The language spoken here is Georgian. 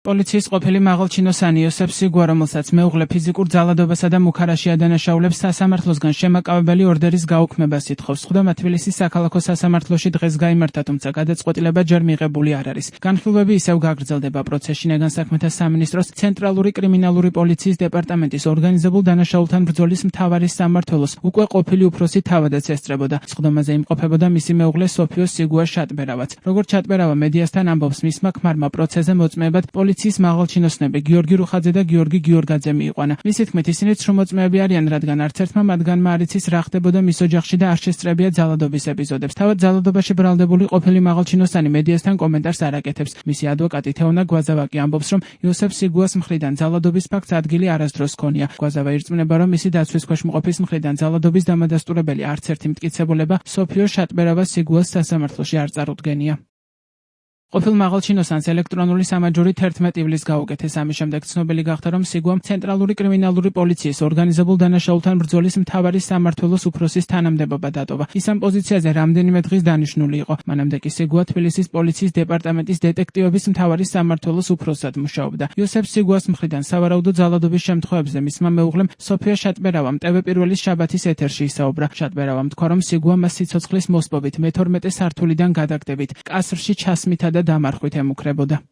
პოლიციის ყოფილი მაღალჩინოსანი იოსებ სიგუა, რომელსაც მეუღლე ფიზიკურ ძალადობასა და მუქარაში ადანაშაულებს, სასამართლოსგან შემაკავებელი ორდერის გაუქმებას ითხოვს. ხვდება თბილისის საქალაქო სასამართლოში დღეს გაიმართა, თუმცა გადაწყვეტილება ჯერ მიღებული არ არის. განხილვები ისევ გაგრძელდება. პროცესში შინაგან საქმეთა სამინისტროს ცენტრალური კრიმინალური პოლიციის დეპარტამენტის ორგანიზებულ დანაშაულთან ბრძოლის მთავარი სამმართველოს უკვე ყოფილი უფროსი თავადაც ესწრებოდა. სხდომაზე იმყოფებოდა მისი მეუღლე სოფიო სიგუა შატბერავაც. როგორც შატბერავა მედიასთან ამბობს, მისმა ქმარმა პროცესზე მოწმეებად პოლიციის მაღალჩინოსნები გიორგი რუხაძე და გიორგი გიორგაძე მიიყვანა. მისი თქმით, ისინი შრომოწმეები არიან, რადგან არც ერთმა მათგანმა არ იცის რა ხდებოდა მის ოჯახში და არ შესწრებია ძალადობის ეპიზოდებს. თავად ძალადობაში ბრალდებული ყოფილი მაღალჩინოსანი მედიასთან კომენტარს არ აკეთებს. მისი ადვოკატი თეონა გვაზავაკი ამბობს, რომ იოსებ სიგუას მხრიდან ძალადობის ფაქტს ადგილი არასდროს ჰქონია. გვაზავა ირწმუნება, რომ მისი დაცვის ქვეშ მყოფის მხრიდან ძალადობის დამადასტურებელი არც ერთი მტკიცებულება სოფიო შატბერავას სიგუას სასამართლოში არ წარუდგენია. ყოფილ მაღალჩინოსანს ელექტრონული სამაჯური 11 ივლისს გაუკეთეს. ამის შემდეგ ცნობილი გახდა, რომ სიგუამ ცენტრალური კრიმინალური პოლიციის ორგანიზებულ დანაშაულთან ბრძოლის მთავარი სამმართველოს უფროსის თანამდებობა დატოვა. ის ამ პოზიციაზე რამდენიმე დღის დანიშნული იყო. მანამდე კი სიგუა თბილისის პოლიციის დეპარტამენტის დეტექტივების მთავარი სამმართველოს უფროსად მუშაობდა. იოსებ სიგუას მხრიდან სავარაუდო ძალადობის შემთხვევებზე მისმა მეუღლემ სოფია შატბერავამ ტვ1-ის შაბათის ეთერში ისაუბრა. შატბერავამ თქვა, რომ სიგუა მას სიცოცხლის მოსპობით მე-12 სართულიდან გადაგდებით, კასრში ჩასმითა და დამარხვით ემუქრებოდა.